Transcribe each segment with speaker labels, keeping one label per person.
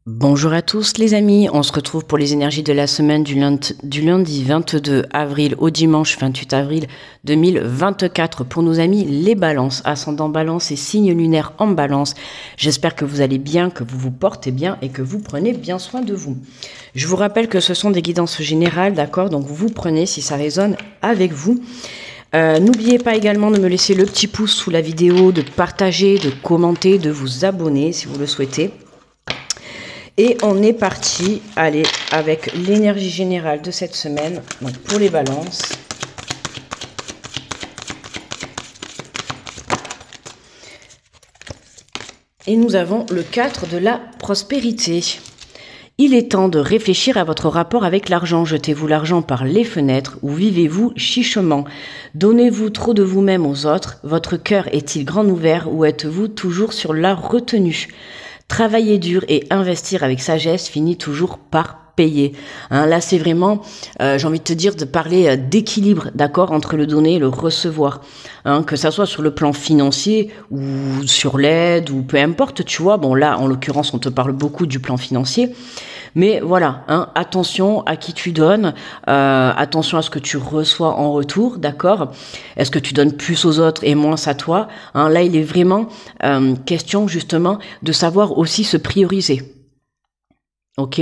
Speaker 1: Bonjour à tous les amis, on se retrouve pour les énergies de la semaine du lundi 22 avril au dimanche 28 avril 2024 pour nos amis les balances, ascendant balance et signe lunaire en balance. J'espère que vous allez bien, que vous vous portez bien et que vous prenez bien soin de vous. Je vous rappelle que ce sont des guidances générales, d'accord? Donc vous prenez si ça résonne avec vous. N'oubliez pas également de me laisser le petit pouce sous la vidéo, de partager, de commenter, de vous abonner si vous le souhaitez. Et on est parti, allez, avec l'énergie générale de cette semaine, donc pour les balances. Et nous avons le 4 de la prospérité. Il est temps de réfléchir à votre rapport avec l'argent. Jetez-vous l'argent par les fenêtres ou vivez-vous chichement? Donnez-vous trop de vous-même aux autres? Votre cœur est-il grand ouvert ou êtes-vous toujours sur la retenue? Travailler dur et investir avec sagesse finit toujours par payer. Hein, là, c'est vraiment, j'ai envie de te dire, de parler d'équilibre, d'accord, entre le donner et le recevoir. Hein, que ça soit sur le plan financier ou sur l'aide ou peu importe, tu vois. Bon, là, en l'occurrence, on te parle beaucoup du plan financier. Mais voilà, hein, attention à qui tu donnes, attention à ce que tu reçois en retour, d'accord? Est-ce que tu donnes plus aux autres et moins à toi? Hein, là, il est vraiment question justement de savoir aussi se prioriser. Ok?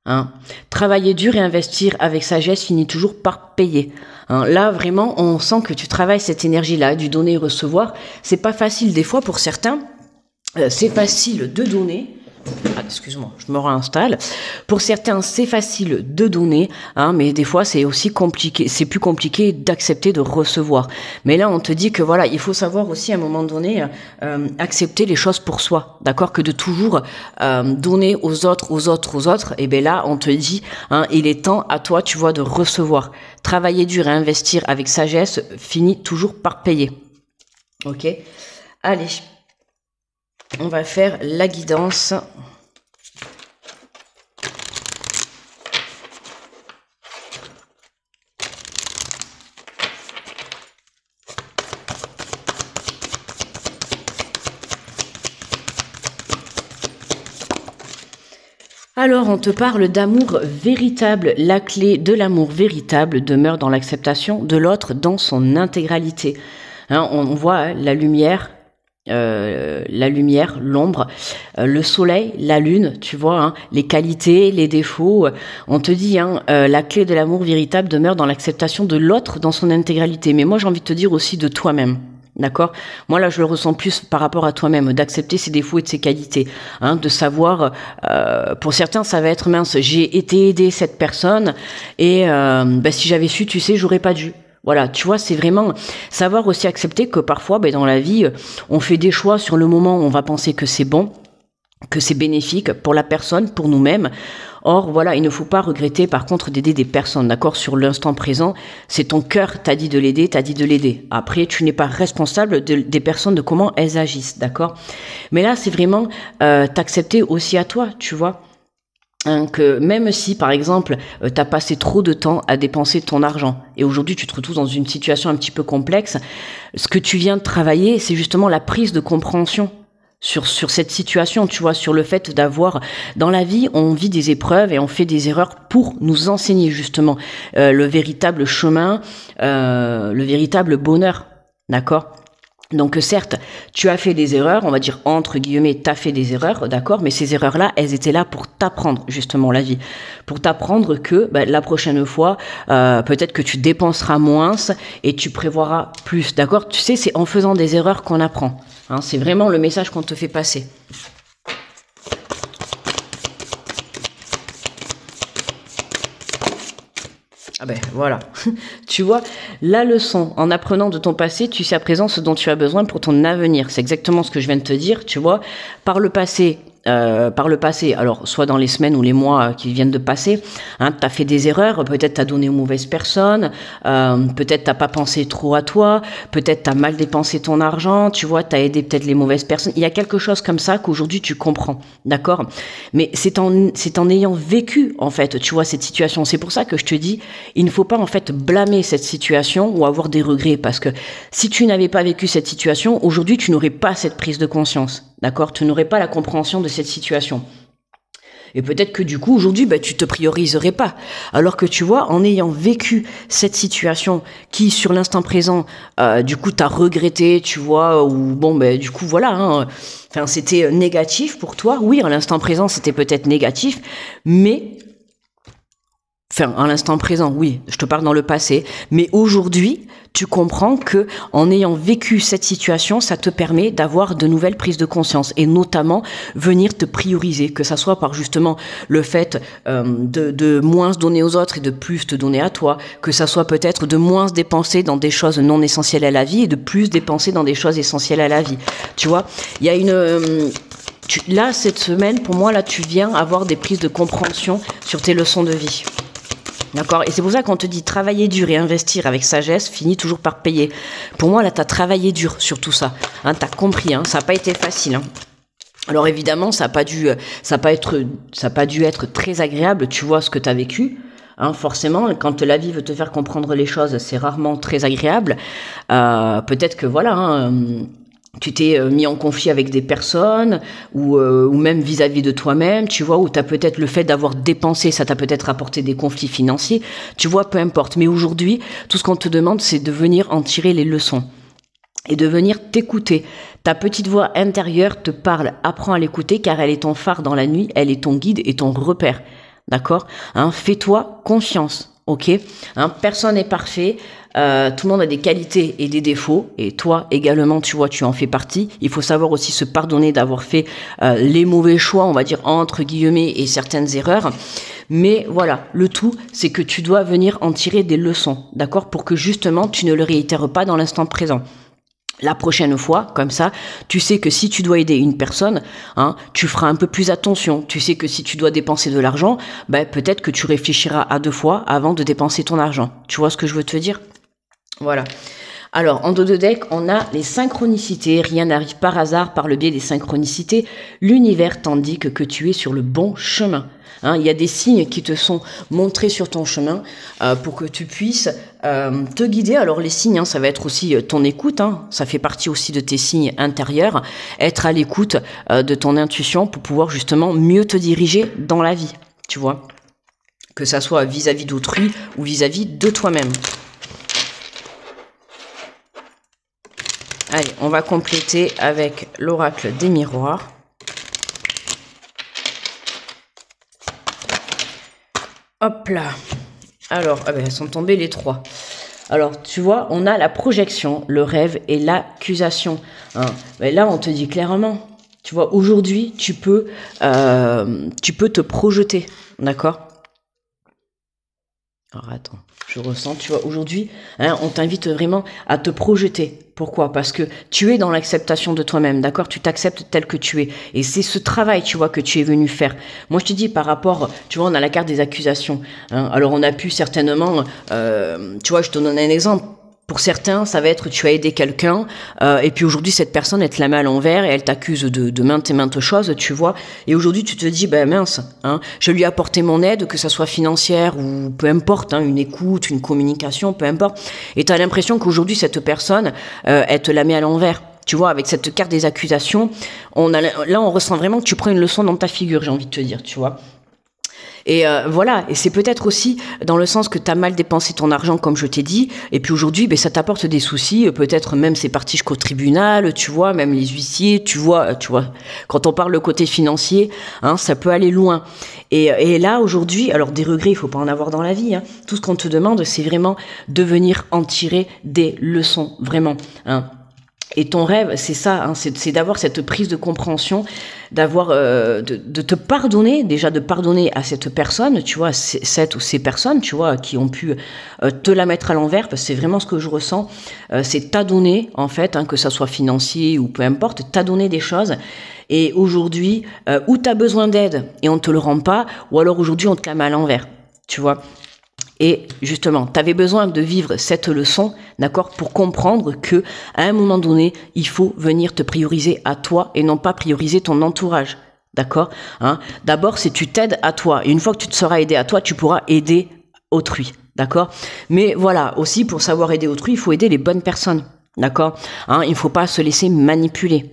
Speaker 1: Hein. Travailler dur et investir avec sagesse finit toujours par payer. Hein, là, vraiment, on sent que tu travailles cette énergie-là, du donner et recevoir. C'est pas facile des fois pour certains. C'est facile de donner. Ah, excuse-moi, je me réinstalle. Pour certains, c'est facile de donner, hein, mais des fois, c'est aussi compliqué. C'est plus compliqué d'accepter de recevoir. Mais là, on te dit que voilà, il faut savoir aussi à un moment donné accepter les choses pour soi, d'accord, que de toujours donner aux autres, aux autres, aux autres. Et ben là, on te dit, hein, il est temps à toi, tu vois, de recevoir. Travailler dur et investir avec sagesse finit toujours par payer. Ok, allez. On va faire la guidance. Alors, on te parle d'amour véritable. La clé de l'amour véritable demeure dans l'acceptation de l'autre dans son intégralité. Hein, on voit hein, la lumière, l'ombre, le soleil, la lune, tu vois, hein, les qualités, les défauts. On te dit, hein, la clé de l'amour véritable demeure dans l'acceptation de l'autre dans son intégralité. Mais moi, j'ai envie de te dire aussi de toi-même. D'accord? Moi, là, je le ressens plus par rapport à toi-même, d'accepter ses défauts et de ses qualités, hein, de savoir, pour certains, ça va être mince, j'ai été aidé cette personne et si j'avais su, tu sais, j'aurais pas dû. Voilà, tu vois, c'est vraiment savoir aussi accepter que parfois, dans la vie, on fait des choix sur le moment où on va penser que c'est bon, que c'est bénéfique pour la personne, pour nous-mêmes. Or, voilà, il ne faut pas regretter, par contre, d'aider des personnes, d'accord? Sur l'instant présent, c'est ton cœur, t'as dit de l'aider, t'as dit de l'aider. Après, tu n'es pas responsable des personnes, de comment elles agissent, d'accord? Mais là, c'est vraiment t'accepter aussi à toi, tu vois? Hein, que même si, par exemple, t'as passé trop de temps à dépenser ton argent et aujourd'hui tu te retrouves dans une situation un petit peu complexe, ce que tu viens de travailler, c'est justement la prise de compréhension sur cette situation, tu vois, sur le fait d'avoir, dans la vie, on vit des épreuves et on fait des erreurs pour nous enseigner justement le véritable chemin, le véritable bonheur, d'accord? Donc certes, tu as fait des erreurs, on va dire entre guillemets, tu as fait des erreurs, d'accord, mais ces erreurs-là, elles étaient là pour t'apprendre justement la vie, pour t'apprendre que la prochaine fois, peut-être que tu dépenseras moins et tu prévoiras plus, d'accord? Tu sais, c'est en faisant des erreurs qu'on apprend, hein, c'est vraiment le message qu'on te fait passer. Ah ben voilà, tu vois, la leçon, en apprenant de ton passé, tu sais à présent ce dont tu as besoin pour ton avenir. C'est exactement ce que je viens de te dire, tu vois. Par le passé, alors soit dans les semaines ou les mois qui viennent de passer, hein, tu as fait des erreurs, peut-être tu as donné aux mauvaises personnes, peut-être t'as pas pensé trop à toi, peut-être tu as mal dépensé ton argent, tu vois, tu as aidé peut-être les mauvaises personnes. Il y a quelque chose comme ça qu'aujourd'hui tu comprends, d'accord? Mais c'est en ayant vécu, en fait, tu vois, cette situation. C'est pour ça que je te dis, il ne faut pas en fait blâmer cette situation ou avoir des regrets, parce que si tu n'avais pas vécu cette situation, aujourd'hui tu n'aurais pas cette prise de conscience, d'accord? Tu n'aurais pas la compréhension de cette situation. Et peut-être que du coup, aujourd'hui, bah, tu te prioriserais pas. Alors que tu vois, en ayant vécu cette situation qui, sur l'instant présent, du coup, t'as regretté, tu vois, ou bon, bah, du coup, voilà, hein, enfin, c'était négatif pour toi. Oui, à l'instant présent, c'était peut-être négatif, mais enfin, à l'instant présent, oui, je te parle dans le passé. Mais aujourd'hui, tu comprends que en ayant vécu cette situation, ça te permet d'avoir de nouvelles prises de conscience et notamment venir te prioriser, que ça soit par justement le fait de moins se donner aux autres et de plus te donner à toi, que ça soit peut-être de moins se dépenser dans des choses non essentielles à la vie et de plus dépenser dans des choses essentielles à la vie. Tu vois, il y a une... là, cette semaine, pour moi, là, tu viens avoir des prises de compréhension sur tes leçons de vie. D'accord? Et c'est pour ça qu'on te dit travailler dur et investir avec sagesse finit toujours par payer. Pour moi, là, t'as travaillé dur sur tout ça. Hein, t'as compris, hein, ça n'a pas été facile. Hein. Alors évidemment, ça n'a pas dû être très agréable, tu vois, ce que t'as vécu. Hein, forcément, quand la vie veut te faire comprendre les choses, c'est rarement très agréable. Peut-être que voilà... Hein, tu t'es mis en conflit avec des personnes ou même vis-à-vis de toi-même, tu vois, ou t'as peut-être le fait d'avoir dépensé, ça t'a peut-être apporté des conflits financiers, tu vois, peu importe. Mais aujourd'hui, tout ce qu'on te demande, c'est de venir en tirer les leçons et de venir t'écouter. Ta petite voix intérieure te parle, apprends à l'écouter car elle est ton phare dans la nuit, elle est ton guide et ton repère, d'accord, hein, fais-toi confiance. Ok, hein, personne n'est parfait, tout le monde a des qualités et des défauts, et toi également, tu vois, tu en fais partie. Il faut savoir aussi se pardonner d'avoir fait les mauvais choix, on va dire entre guillemets, et certaines erreurs. Mais voilà, le tout, c'est que tu dois venir en tirer des leçons, d'accord, pour que justement tu ne le réitères pas dans l'instant présent. La prochaine fois, comme ça, tu sais que si tu dois aider une personne, hein, tu feras un peu plus attention. Tu sais que si tu dois dépenser de l'argent, ben, peut-être que tu réfléchiras à 2 fois avant de dépenser ton argent. Tu vois ce que je veux te dire? Voilà. Alors, en dos de deck, on a les synchronicités. Rien n'arrive par hasard par le biais des synchronicités. L'univers t'indique que tu es sur le bon chemin. Hein, il y a des signes qui te sont montrés sur ton chemin pour que tu puisses te guider. Alors les signes, hein, ça va être aussi ton écoute. Hein, ça fait partie aussi de tes signes intérieurs. Être à l'écoute de ton intuition pour pouvoir justement mieux te diriger dans la vie. Tu vois, que ça soit vis-à-vis d'autrui ou vis-à-vis de toi-même. Allez, on va compléter avec l'oracle des miroirs. Hop là. Alors, ah ben, elles sont tombées les 3. Alors, tu vois, on a la projection, le rêve et l'accusation. Hein. Ben là, on te dit clairement, tu vois, aujourd'hui, tu peux te projeter, d'accord? Alors, attends, je ressens, tu vois, aujourd'hui, hein, on t'invite vraiment à te projeter. Pourquoi? Parce que tu es dans l'acceptation de toi-même, d'accord? Tu t'acceptes tel que tu es. Et c'est ce travail, tu vois, que tu es venu faire. Moi, je te dis, par rapport, tu vois, on a la carte des accusations. Hein, alors, on a pu certainement, tu vois, je te donne un exemple. Pour certains, ça va être tu as aidé quelqu'un et puis aujourd'hui cette personne elle te la met à l'envers et elle t'accuse de maintes et maintes choses, tu vois. Et aujourd'hui tu te dis ben mince, hein, je lui ai apporté mon aide, que ça soit financière ou peu importe, hein, une écoute, une communication, peu importe. Et tu as l'impression qu'aujourd'hui cette personne elle te la met à l'envers. Tu vois, avec cette carte des accusations, là on ressent vraiment que tu prends une leçon dans ta figure, j'ai envie de te dire, tu vois. Et voilà, et c'est peut-être aussi dans le sens que tu as mal dépensé ton argent, comme je t'ai dit, et puis aujourd'hui, ben, ça t'apporte des soucis, peut-être même c'est parti jusqu'au tribunal, tu vois, même les huissiers, tu vois, quand on parle le côté financier, hein, ça peut aller loin. Et là, aujourd'hui, alors des regrets, il faut pas en avoir dans la vie, hein. Tout ce qu'on te demande, c'est vraiment de venir en tirer des leçons, vraiment, hein. Et ton rêve, c'est ça, hein, c'est d'avoir cette prise de compréhension, d'avoir de te pardonner, déjà de pardonner à cette personne, tu vois, cette ou ces personnes, tu vois, qui ont pu te la mettre à l'envers, parce que c'est vraiment ce que je ressens, c'est t'adonner, en fait, hein, que ça soit financier ou peu importe, t'adonner des choses. Et aujourd'hui, où t'as besoin d'aide et on te le rend pas, ou alors aujourd'hui on te la met à l'envers, tu vois. Et justement, tu avais besoin de vivre cette leçon, d'accord, pour comprendre que à un moment donné, il faut venir te prioriser à toi et non pas prioriser ton entourage, d'accord, hein. D'abord, c'est tu t'aides à toi. Et une fois que tu te seras aidé à toi, tu pourras aider autrui, d'accord. Mais voilà, aussi pour savoir aider autrui, il faut aider les bonnes personnes, d'accord, hein. Il ne faut pas se laisser manipuler.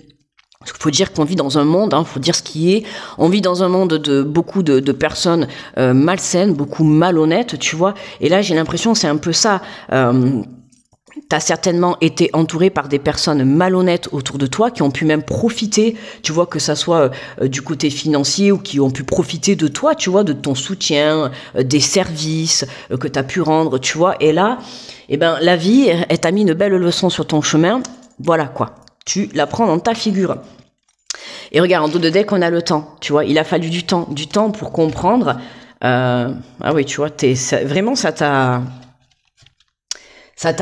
Speaker 1: Il faut dire qu'on vit dans un monde, faut dire ce qui est, on vit dans un monde de beaucoup de personnes malsaines, beaucoup malhonnêtes, tu vois. Et là, j'ai l'impression que c'est un peu ça. T'as certainement été entouré par des personnes malhonnêtes autour de toi qui ont pu même profiter, tu vois, que ça soit du côté financier ou qui ont pu profiter de toi, tu vois, de ton soutien, des services que t'as pu rendre, tu vois. Et là, eh ben, la vie, elle t'a mis une belle leçon sur ton chemin. Voilà quoi. Tu la prends dans ta figure. Et regarde, en dos de deck, on a le temps, tu vois. Il a fallu du temps pour comprendre. Ah oui, tu vois, vraiment, ça t'a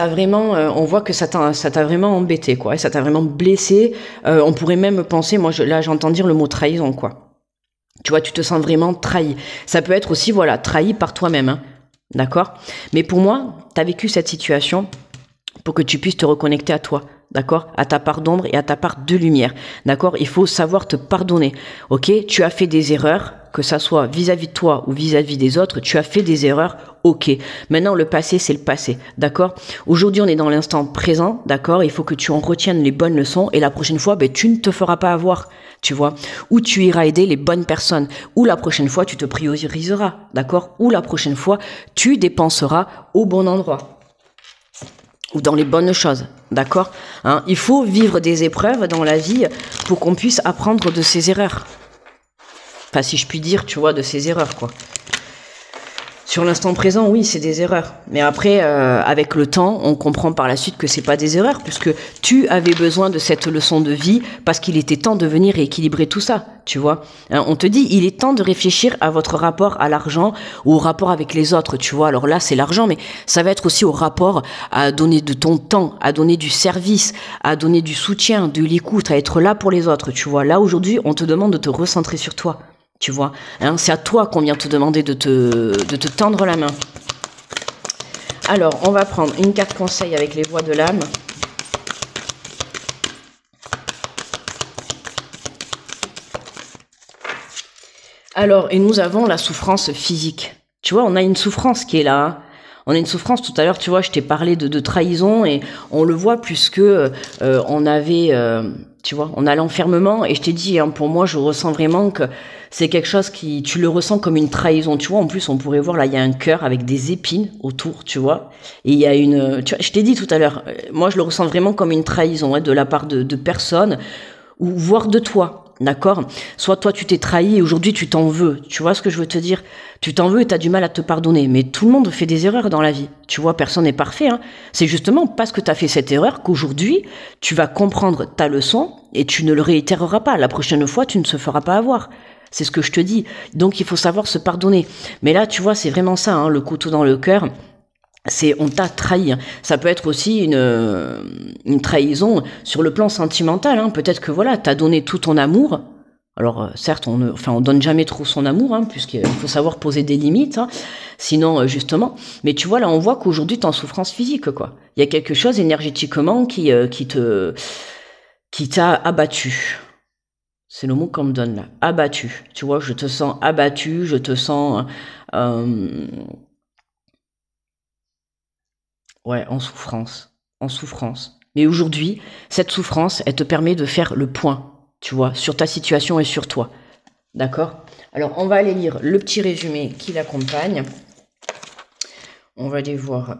Speaker 1: vraiment, on voit que ça t'a vraiment embêté, quoi. Et ça t'a vraiment blessé. On pourrait même penser, moi, là, j'entends dire le mot trahison, quoi. Tu vois, tu te sens vraiment trahi. Ça peut être aussi, voilà, trahi par toi-même, hein. D'accord? Mais pour moi, t'as vécu cette situation pour que tu puisses te reconnecter à toi, d'accord, à ta part d'ombre et à ta part de lumière, d'accord. Il faut savoir te pardonner, ok. Tu as fait des erreurs, que ça soit vis-à-vis de toi ou vis-à-vis des autres, tu as fait des erreurs, ok. Maintenant, le passé, c'est le passé, d'accord. Aujourd'hui, on est dans l'instant présent, d'accord. Il faut que tu en retiennes les bonnes leçons et la prochaine fois, tu ne te feras pas avoir, tu vois. Ou tu iras aider les bonnes personnes, ou la prochaine fois, tu te prioriseras, d'accord. Ou la prochaine fois, tu dépenseras au bon endroit. Ou dans les bonnes choses, d'accord, hein. Il faut vivre des épreuves dans la vie pour qu'on puisse apprendre de ses erreurs. Enfin, si je puis dire, tu vois, de ses erreurs, quoi. Sur l'instant présent, oui, c'est des erreurs. Mais après, avec le temps, on comprend par la suite que c'est pas des erreurs, puisque tu avais besoin de cette leçon de vie, parce qu'il était temps de venir rééquilibrer tout ça, tu vois. Hein, on te dit, il est temps de réfléchir à votre rapport à l'argent, ou au rapport avec les autres, tu vois. Alors là, c'est l'argent, mais ça va être aussi au rapport à donner de ton temps, à donner du service, à donner du soutien, de l'écoute, à être là pour les autres, tu vois. Là, aujourd'hui, on te demande de te recentrer sur toi. Tu vois, hein, c'est à toi qu'on vient te demander de te tendre la main. Alors, on va prendre une carte conseil avec les voix de l'âme. Alors, et nous avons la souffrance physique. Tu vois, on a une souffrance qui est là, hein. On a une souffrance, tout à l'heure, tu vois, je t'ai parlé de trahison et on le voit puisque on avait, tu vois, on a l'enfermement et je t'ai dit, hein, pour moi, je ressens vraiment que c'est quelque chose qui, tu le ressens comme une trahison, tu vois. En plus, on pourrait voir, là, il y a un cœur avec des épines autour, tu vois. Et il y a une, tu vois, je t'ai dit tout à l'heure, moi, je le ressens vraiment comme une trahison, hein, de la part de personnes ou voire de toi. D'accord? Soit toi tu t'es trahi et aujourd'hui tu t'en veux. Tu vois ce que je veux te dire? Tu t'en veux et t'as du mal à te pardonner. Mais tout le monde fait des erreurs dans la vie. Tu vois, personne n'est parfait, hein. C'est justement parce que t'as fait cette erreur qu'aujourd'hui tu vas comprendre ta leçon et tu ne le réitéreras pas. La prochaine fois tu ne se feras pas avoir. C'est ce que je te dis. Donc il faut savoir se pardonner. Mais là tu vois c'est vraiment ça, hein, le couteau dans le cœur. C'est on t'a trahi. Ça peut être aussi une trahison sur le plan sentimental, hein. Peut-être que voilà, t'as donné tout ton amour. Alors certes, on donne jamais trop son amour, hein, puisqu'il faut savoir poser des limites, hein. Sinon justement. Mais tu vois là, on voit qu'aujourd'hui t'es en souffrance physique, quoi. Il y a quelque chose énergétiquement qui t'a abattu. C'est le mot qu'on me donne là, abattu. Tu vois, je te sens abattu, je te sens ouais, en souffrance, en souffrance. Mais aujourd'hui, cette souffrance, elle te permet de faire le point, tu vois, sur ta situation et sur toi. D'accord? Alors, on va aller lire le petit résumé qui l'accompagne. On va aller voir.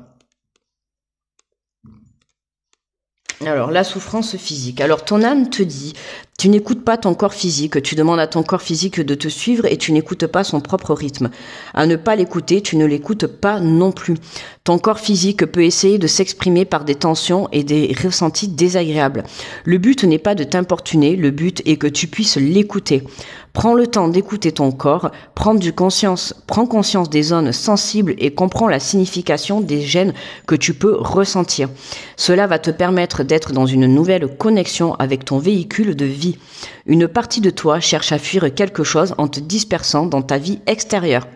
Speaker 1: Alors, la souffrance physique. Alors, ton âme te dit, tu n'écoutes pas ton corps physique, tu demandes à ton corps physique de te suivre et tu n'écoutes pas son propre rythme. À ne pas l'écouter, tu ne l'écoutes pas non plus. Ton corps physique peut essayer de s'exprimer par des tensions et des ressentis désagréables. Le but n'est pas de t'importuner, le but est que tu puisses l'écouter. Prends le temps d'écouter ton corps, prends conscience des zones sensibles et comprends la signification des gènes que tu peux ressentir. Cela va te permettre d'être dans une nouvelle connexion avec ton véhicule de vie. Une partie de toi cherche à fuir quelque chose en te dispersant dans ta vie extérieure.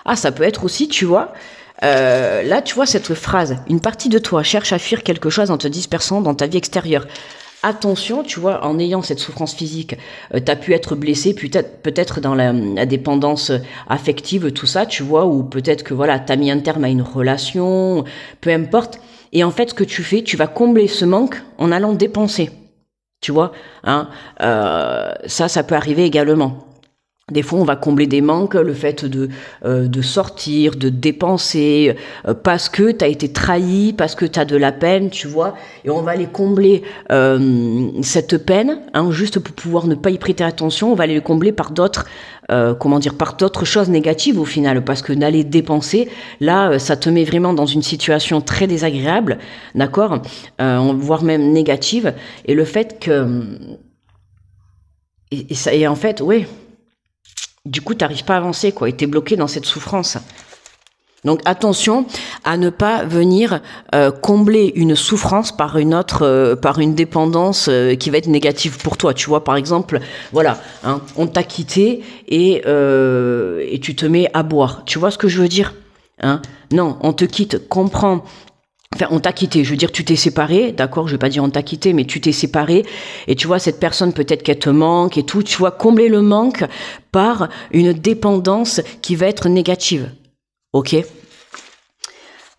Speaker 1: Ah, ça peut être aussi, tu vois, là, tu vois cette phrase, une partie de toi cherche à fuir quelque chose en te dispersant dans ta vie extérieure. Attention, tu vois, en ayant cette souffrance physique, t'as pu être blessé, peut-être dans la dépendance affective, tout ça, tu vois, ou peut-être que voilà, t'as mis un terme à une relation, peu importe. Et en fait, ce que tu fais, tu vas combler ce manque en allant dépenser. Tu vois, hein, ça peut arriver également. Des fois, on va combler des manques, le fait de sortir, de dépenser, parce que tu as été trahi, parce que tu as de la peine, tu vois, et on va aller combler cette peine, hein, juste pour pouvoir ne pas y prêter attention, on va aller le combler par d'autres, par d'autres choses négatives au final, parce que d'aller dépenser, là, ça te met vraiment dans une situation très désagréable, d'accord, voire même négative, et le fait que... Et en fait, ouais... Du coup, tu n'arrives pas à avancer, quoi, et tu es bloqué dans cette souffrance. Donc attention à ne pas venir combler une souffrance par une dépendance qui va être négative pour toi. Tu vois, par exemple, voilà, hein, on t'a quitté et tu te mets à boire. Tu vois ce que je veux dire, hein? Non, on te quitte, comprends. Enfin, on t'a quitté, je veux dire, tu t'es séparé, d'accord, je vais pas dire on t'a quitté, mais tu t'es séparé, et tu vois, cette personne, peut-être qu'elle te manque et tout, tu vois, combler le manque par une dépendance qui va être négative, ok?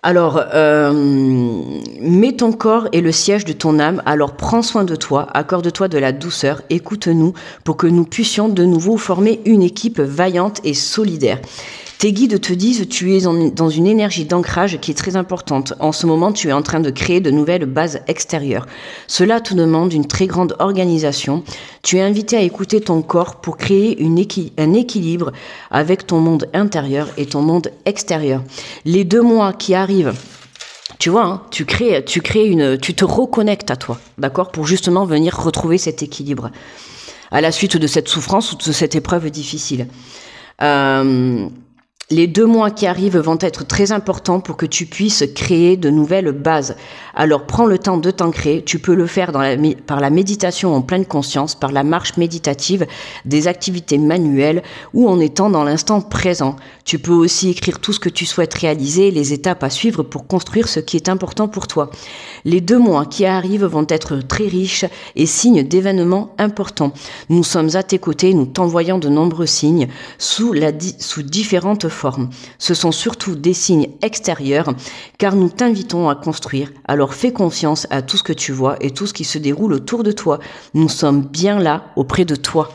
Speaker 1: Alors, mets ton corps et le siège de ton âme, alors prends soin de toi, accorde-toi de la douceur, écoute-nous pour que nous puissions de nouveau former une équipe vaillante et solidaire. Tes guides te disent tu es dans une énergie d'ancrage qui est très importante. En ce moment, tu es en train de créer de nouvelles bases extérieures. Cela te demande une très grande organisation. Tu es invité à écouter ton corps pour créer un équilibre avec ton monde intérieur et ton monde extérieur. Les 2 mois qui arrivent, tu vois, hein, tu te reconnectes à toi, d'accord, pour justement venir retrouver cet équilibre à la suite de cette souffrance ou de cette épreuve difficile. Les 2 mois qui arrivent vont être très importants pour que tu puisses créer de nouvelles bases. Alors prends le temps de t'ancrer. Tu peux le faire par la méditation en pleine conscience, par la marche méditative, des activités manuelles ou en étant dans l'instant présent. Tu peux aussi écrire tout ce que tu souhaites réaliser, les étapes à suivre pour construire ce qui est important pour toi. Les 2 mois qui arrivent vont être très riches et signes d'événements importants. Nous sommes à tes côtés, nous t'envoyons de nombreux signes sous différentes formes. Ce sont surtout des signes extérieurs car nous t'invitons à construire. Alors fais confiance à tout ce que tu vois et tout ce qui se déroule autour de toi. Nous sommes bien là auprès de toi.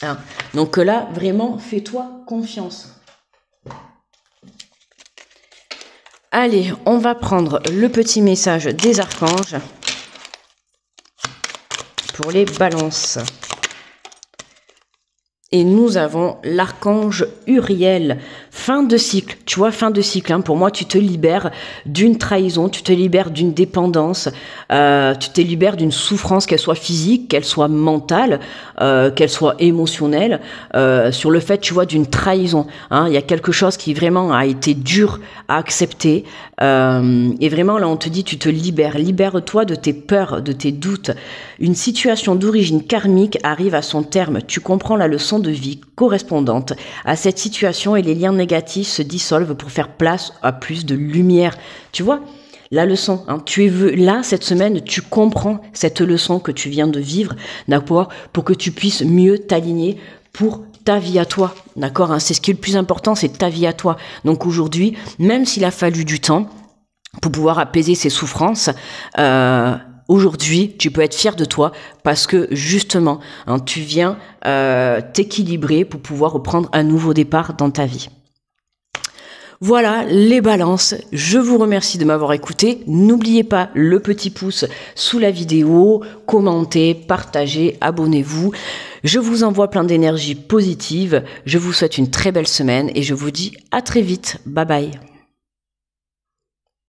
Speaker 1: Hein. Donc là, vraiment, fais-toi confiance. Allez, on va prendre le petit message des archanges pour les balances. Et nous avons l'archange Uriel. Fin de cycle, tu vois, fin de cycle. Hein. Pour moi, tu te libères d'une trahison, tu te libères d'une dépendance, tu te libères d'une souffrance, qu'elle soit physique, qu'elle soit mentale, qu'elle soit émotionnelle, sur le fait, tu vois, d'une trahison. Hein. Il y a quelque chose qui vraiment a été dur à accepter. Et vraiment, là, on te dit, tu te libères. Libère-toi de tes peurs, de tes doutes. Une situation d'origine karmique arrive à son terme. Tu comprends la leçon de vie correspondante à cette situation et les liens négatifs se dissolvent pour faire place à plus de lumière. Tu vois, la leçon, hein, tu es là cette semaine, tu comprends cette leçon que tu viens de vivre, d'accord, pour que tu puisses mieux t'aligner pour ta vie à toi, d'accord, hein, c'est ce qui est le plus important, c'est ta vie à toi. Donc aujourd'hui, même s'il a fallu du temps pour pouvoir apaiser ces souffrances, aujourd'hui, tu peux être fier de toi parce que justement, hein, tu viens t'équilibrer pour pouvoir reprendre un nouveau départ dans ta vie. Voilà les balances, je vous remercie de m'avoir écouté. N'oubliez pas le petit pouce sous la vidéo, commentez, partagez, abonnez-vous. Je vous envoie plein d'énergie positive, je vous souhaite une très belle semaine et je vous dis à très vite. Bye bye.